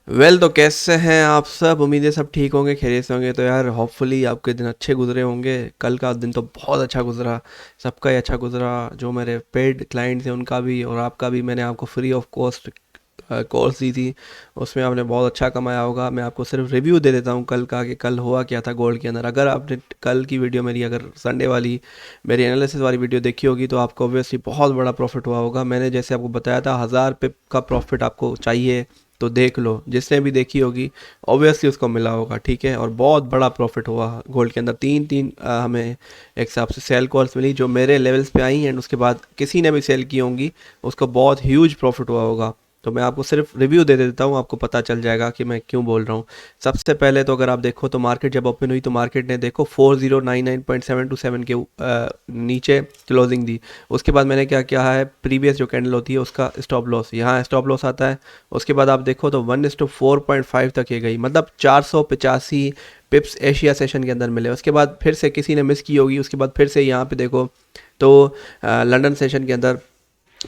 तो कैसे हैं आप सब? उम्मीद है सब ठीक होंगे, खैरियत से होंगे। तो यार होपफुली आपके दिन अच्छे गुजरे होंगे। कल का दिन तो बहुत अच्छा गुजरा, सबका ही अच्छा गुजरा। जो मेरे पेड क्लाइंट्स हैं उनका भी और आपका भी। मैंने आपको फ्री ऑफ कॉस्ट कोर्स दी थी, उसमें आपने बहुत अच्छा कमाया होगा। मैं आपको सिर्फ रिव्यू दे देता हूँ कल का कि कल हुआ क्या था गोल्ड के अंदर। अगर आपने कल की वीडियो मेरी, अगर संडे वाली मेरी एनालिसिस वाली वीडियो देखी होगी तो आपको ऑब्वियसली बहुत बड़ा प्रॉफिट हुआ होगा। मैंने जैसे आपको बताया था 1000 पिप का प्रॉफिट आपको चाहिए, तो देख लो, जिसने भी देखी होगी ऑब्वियसली उसको मिला होगा। ठीक है, और बहुत बड़ा प्रॉफिट हुआ गोल्ड के अंदर। तीन तीन हमें एक हिसाब से सेल कॉल्स मिली जो मेरे लेवल्स पे आई, एंड उसके बाद किसी ने भी सेल की होंगी उसको बहुत ह्यूज प्रॉफिट हुआ होगा। तो मैं आपको सिर्फ रिव्यू दे देता हूँ, आपको पता चल जाएगा कि मैं क्यों बोल रहा हूँ। सबसे पहले तो अगर आप देखो तो मार्केट जब ओपन हुई तो मार्केट ने देखो 4099.727 के नीचे क्लोजिंग दी। उसके बाद मैंने क्या किया है, प्रीवियस जो कैंडल होती है उसका स्टॉप लॉस, यहाँ स्टॉप लॉस आता है। उसके बाद आप देखो तो 1:4.5 तक ये गई, मतलब 485 पिप्स एशिया सेशन के अंदर मिले। उसके बाद फिर से किसी ने मिस की होगी, उसके बाद फिर से यहाँ पे देखो तो लंदन सेशन के अंदर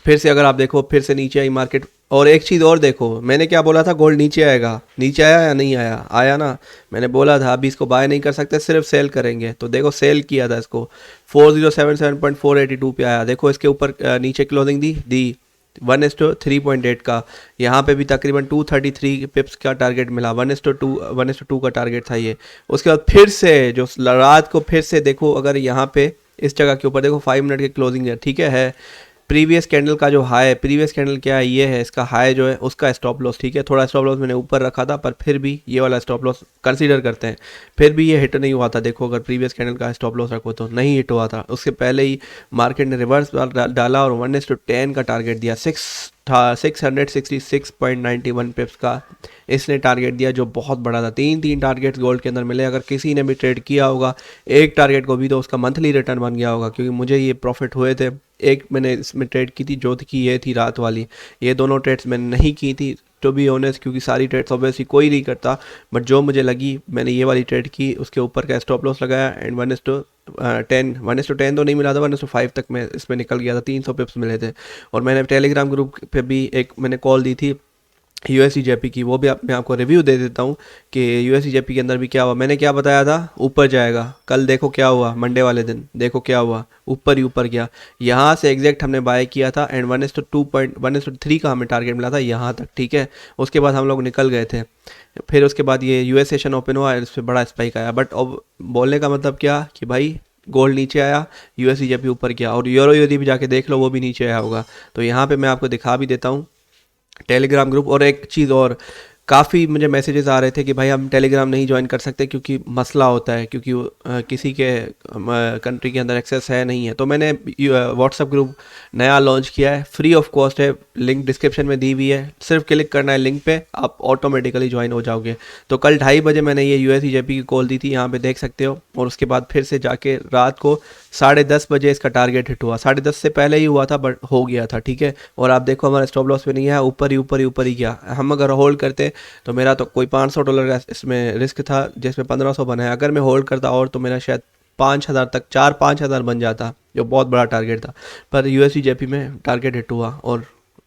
फिर से अगर आप देखो फिर से नीचे आई मार्केट। और एक चीज़ और देखो, मैंने क्या बोला था, गोल्ड नीचे आएगा, नीचे आया या नहीं आया? आया ना। मैंने बोला था अभी इसको बाय नहीं कर सकते, सिर्फ सेल करेंगे। तो देखो सेल किया था इसको, 4077.482 पे आया। देखो इसके ऊपर नीचे क्लोजिंग दी 1:3.8 का। यहाँ पे भी तकरीबन 233 पिप्स का टारगेट मिला। 1:2 का टारगेट था ये। उसके बाद फिर से जो रात को फिर से देखो, अगर यहाँ पे इस जगह के ऊपर देखो 5 मिनट की क्लोजिंग है, ठीक है प्रीवियस कैंडल का जो हाई है, प्रीवियस कैंडल क्या है, ये है इसका हाई जो है उसका स्टॉप लॉस। ठीक है, थोड़ा स्टॉप लॉस मैंने ऊपर रखा था, पर फिर भी ये वाला स्टॉप लॉस कंसीडर करते हैं। फिर भी ये हिट नहीं हुआ था। देखो अगर प्रीवियस कैंडल का स्टॉप लॉस रखो तो नहीं हिट हुआ था। उसके पहले ही मार्केट ने रिवर्स डाला और 1:10 का टारगेट दिया। 666.91 पिप्स का इसने टारगेट दिया, जो बहुत बड़ा था। तीन तीन टारगेट्स गोल्ड के अंदर मिले। अगर किसी ने भी ट्रेड किया होगा एक टारगेट को भी, तो उसका मंथली रिटर्न बन गया होगा, क्योंकि मुझे ये प्रॉफिट हुए थे। एक मैंने इसमें ट्रेड की थी, जो की ये थी रात वाली। ये दोनों ट्रेड्स मैंने नहीं की थी टू बी ऑनेस्ट, क्योंकि सारी ट्रेड्स ऑब्वियसली कोई नहीं करता। बट जो मुझे लगी मैंने ये वाली ट्रेड की, उसके ऊपर का स्टॉप लॉस लगाया एंड 1:10 तो नहीं मिला था, 1:5 तक मैं इसमें निकल गया था। 300 पिप्स मिले थे। और मैंने टेलीग्राम ग्रुप पे भी एक मैंने कॉल दी थी यूएससी जेपी की, वो भी मैं आपको रिव्यू दे देता हूँ कि यूएससी जेपी के अंदर भी क्या हुआ। मैंने क्या बताया था, ऊपर जाएगा। कल देखो क्या हुआ, मंडे वाले दिन देखो क्या हुआ, ऊपर ही ऊपर गया। यहाँ से एग्जैक्ट हमने बाय किया था एंड 1:3 का हमें टारगेट मिला था यहाँ तक। ठीक है, उसके बाद हम लोग निकल गए थे। फिर उसके बाद ये यूएस सेशन ओपन हुआ, इस पर बड़ा स्पाइक आया। बट अब बोलने का मतलब क्या कि भाई गोल्ड नीचे आया, यूएससी जेपी ऊपर गया, और यूरो यूएसडी भी जाके देख लो, वो भी नीचे आया होगा। तो यहाँ पे मैं आपको दिखा भी देता हूँ टेलीग्राम ग्रुप। और एक चीज़ और, काफ़ी मुझे मैसेजेस आ रहे थे कि भाई हम टेलीग्राम नहीं ज्वाइन कर सकते क्योंकि मसला होता है, क्योंकि किसी के कंट्री के अंदर एक्सेस है नहीं है। तो मैंने व्हाट्सएप ग्रुप नया लॉन्च किया है, फ्री ऑफ कॉस्ट है, लिंक डिस्क्रिप्शन में दी हुई है। सिर्फ क्लिक करना है लिंक पे, आप ऑटोमेटिकली ज्वाइन हो जाओगे। तो कल 2:30 बजे मैंने ये यूएसई जेपी की कॉल दी थी, यहाँ पे देख सकते हो। और उसके बाद फिर से जाके रात को 10:30 बजे इसका टारगेट हिट हुआ। 10:30 से पहले ही हुआ था बट हो गया था। ठीक है, और आप देखो हमारा स्टॉप लॉस पे नहीं है, ऊपर ही गया। हम अगर होल्ड करते तो मेरा तो कोई $500 का इसमें रिस्क था, जिसमें 1500 बना है। अगर मैं होल्ड करता और तो मेरा शायद 5000 तक, 4-5 हज़ार बन जाता, जो बहुत बड़ा टारगेट था। पर यूएसडी जेपी में टारगेट हिट हुआ और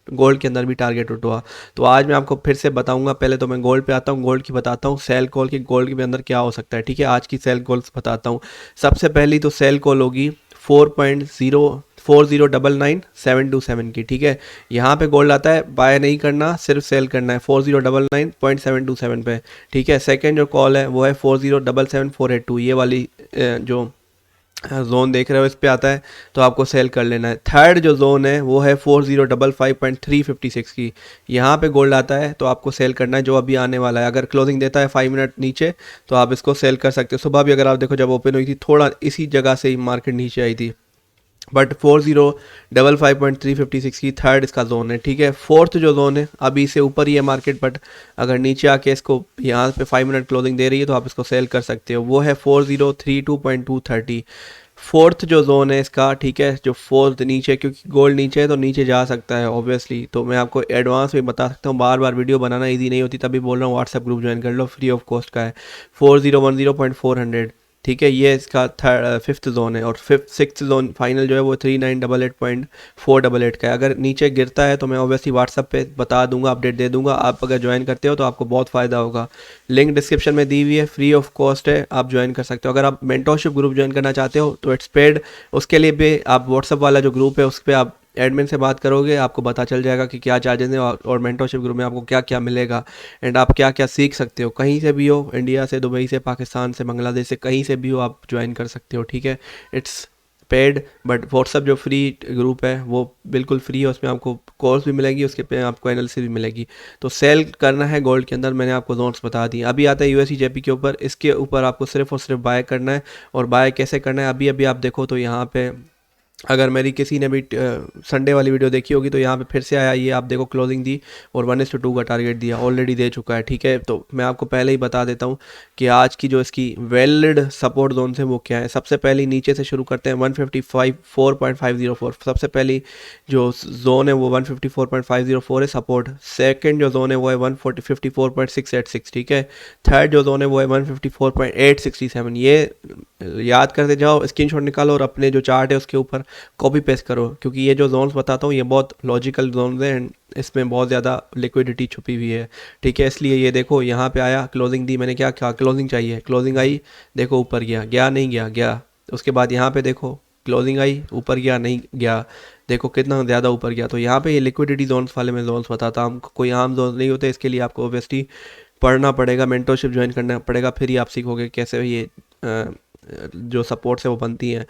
गोल्ड के अंदर भी टारगेट हिट हुआ। तो आज मैं आपको फिर से बताऊंगा। पहले तो मैं गोल्ड पे आता हूँ, गोल्ड की बताता हूँ सेल कॉल की, गोल्ड के अंदर क्या हो सकता है। ठीक है, आज की सेल कॉल्स बताता हूँ। सबसे पहली तो सेल कॉल होगी 4.04099.727 की। ठीक है, यहाँ पे गोल्ड आता है, बाय नहीं करना, सिर्फ सेल करना है 4099.727 पे। ठीक है, सेकंड जो कॉल है वो है 4077482, ये वाली जो जोन देख रहे हो इस पे आता है, तो आपको सेल कर लेना है। थर्ड जो जोन है वो है 4055.356 की। यहाँ पे गोल्ड आता है तो आपको सेल करना है, जो अभी आने वाला है। अगर क्लोजिंग देता है 5 मिनट नीचे तो आप इसको सेल कर सकते हो। सुबह भी अगर आप देखो जब ओपन हुई थी, थोड़ा इसी जगह से ही मार्केट नीचे आई थी। बट 4055.356 की थर्ड इसका जोन है। ठीक है, फोर्थ जो जोन है अभी से ऊपर ही है मार्केट, बट अगर नीचे आके इसको यहाँ पे 5 मिनट क्लोजिंग दे रही है तो आप इसको सेल कर सकते हो, वो है 4032.230। फोर्थ जो जोन है इसका, ठीक है, जो फोर्थ नीचे, क्योंकि गोल्ड नीचे है तो नीचे जा सकता है ऑब्वियसली। तो मैं आपको एडवांस में बता सकता हूँ, बार बार वीडियो बनाना ईजी नहीं होती, तभी बोल रहा हूँ व्हाट्सएप ग्रुप ज्वाइन कर लो, फ्री ऑफ कॉस्ट का है। 4010.400 ठीक है, ये इसका थर्ड फिफ्थ जोन है, और फिफ्थ सिक्स्थ जोन फाइनल जो है वो 3988.488 का है। अगर नीचे गिरता है तो मैं ऑब्वियसली व्हाट्सअप पे बता दूंगा, अपडेट दे दूंगा। आप अगर ज्वाइन करते हो तो आपको बहुत फ़ायदा होगा। लिंक डिस्क्रिप्शन में दी हुई है, फ्री ऑफ कॉस्ट है, आप ज्वाइन कर सकते हो। अगर आप मेंटोरशिप ग्रुप ज्वाइन करना चाहते हो तो इट्स पेड, उसके लिए भी आप व्हाट्सअप वाला जो ग्रुप है उस पर आप एडमिन से बात करोगे, आपको पता चल जाएगा कि क्या चार्जेस हैं, और मेंटोरशिप ग्रुप में आपको क्या क्या मिलेगा एंड आप क्या क्या सीख सकते हो। कहीं से भी हो, इंडिया से, दुबई से, पाकिस्तान से, बांग्लादेश से, कहीं से भी हो आप ज्वाइन कर सकते हो। ठीक है, इट्स पेड, बट व्हाट्सअप जो फ्री ग्रुप है वो बिल्कुल फ्री है, उसमें आपको कोर्स भी मिलेगी, उसके पे आपको एनालिसिस भी मिलेगी। तो सेल करना है गोल्ड के अंदर, मैंने आपको जोन्स बता दिए। अभी आता है यूएसडी जेपी के ऊपर, इसके ऊपर आपको सिर्फ और सिर्फ बाय करना है। और बाय कैसे करना है, अभी अभी आप देखो तो यहाँ पे, अगर मेरी किसी ने भी संडे वाली वीडियो देखी होगी तो यहाँ पे फिर से आया, ये आप देखो क्लोजिंग दी और 1:2 का टारगेट दिया, ऑलरेडी दे चुका है। ठीक है, तो मैं आपको पहले ही बता देता हूँ कि आज की जो इसकी वैलिड सपोर्ट जोन है वो क्या है। सबसे पहले नीचे से शुरू करते हैं, 155.4.504 सबसे पहली जो जोन है वो 154.504 है सपोर्ट। सेकंड जो जोन है वो है 154.686। ठीक है, थर्ड जो जोन है वो है 154.867। ये याद करते जाओ, स्क्रीनशॉट निकालो और अपने जो चार्ट है उसके ऊपर कॉपी पेस्ट करो, क्योंकि ये जो जोन्स बताता हूँ ये बहुत लॉजिकल जोन्स हैं एंड इसमें बहुत ज़्यादा लिक्विडिटी छुपी हुई है। ठीक है, इसलिए ये देखो यहाँ पे आया, क्लोजिंग दी, मैंने क्या कहा, क्लोजिंग चाहिए, क्लोजिंग आई, देखो ऊपर गया, गया नहीं गया, गया। उसके बाद यहाँ पे देखो क्लोजिंग आई, ऊपर गया नहीं गया, देखो कितना ज़्यादा ऊपर गया। तो यहाँ पे ये लिक्विडिटी जोन्स वाले मैं जोन्स बताता हूँ, कोई आम जोन नहीं होते। इसके लिए आपको ओबियसली पढ़ना पड़ेगा, मेंटरशिप ज्वाइन करना पड़ेगा, फिर ही आप सीखोगे कैसे ये जो सपोर्ट्स है वो बनती हैं।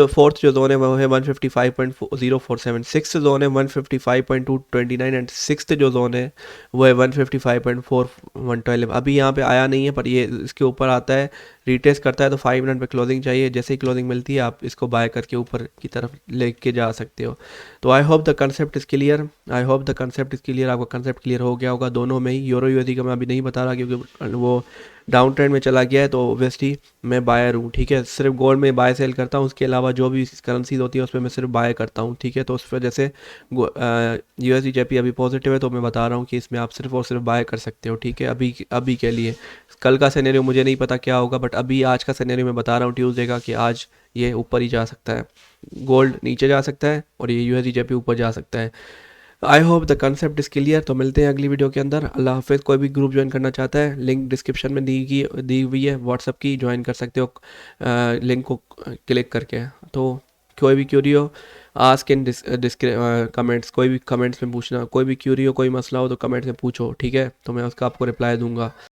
फोर्थ जो जोन है वो है 155.047। सिक्स्थ जोन है 155.229 एंड सिक्स्थ जो जोन है वो है 155.4112। अभी यहाँ पे आया नहीं है, पर ये इसके ऊपर आता है, रिटेस्ट करता है तो 5 मिनट पे क्लोजिंग चाहिए। जैसे ही क्लोजिंग मिलती है आप इसको बाय करके ऊपर की तरफ लेके जा सकते हो। तो I hope the concept is clear, I hope the concept is clear. आपका कंसेप्ट क्लियर हो गया होगा दोनों में ही। यूरो यूएसडी का मैं अभी नहीं बता रहा क्योंकि वो डाउन ट्रेंड में चला गया है, तो ऑब्वियसली मैं बायर हूँ। ठीक है, सिर्फ गोल्ड में बाय सेल करता हूँ, उसके अलावा जो भी करेंसीज होती है उसमें मैं सिर्फ बाय करता हूँ। ठीक है, तो उस वजह से यूएसडी जेपी अभी पॉजिटिव है, तो मैं बता रहा हूँ कि इसमें आप सिर्फ और सिर्फ बाय कर सकते हो। ठीक है, अभी अभी के लिए। कल का सिनेरियो मुझे नहीं पता क्या होगा, बट अभी आज का सिनेरियो मैं बता रहा हूँ ट्यूसडे का, कि आज ये ऊपर ही जा सकता है, गोल्ड नीचे जा सकता है और ये यूएसडी जेपी ऊपर जा सकता है। I hope the concept is clear. तो मिलते हैं अगली वीडियो के अंदर। अल्लाह हाफिज़। कोई भी ग्रुप ज्वाइन करना चाहता है, लिंक डिस्क्रिप्शन में दी हुई है व्हाट्सअप की, ज्वाइन कर सकते हो लिंक को क्लिक करके। तो कोई भी क्यूरी हो, आस्क इन कमेंट्स, कोई भी कमेंट्स में पूछना, कोई भी क्यूरी हो, कोई मसला हो तो कमेंट्स में पूछो। ठीक है, तो मैं उसका आपको रिप्लाई दूंगा।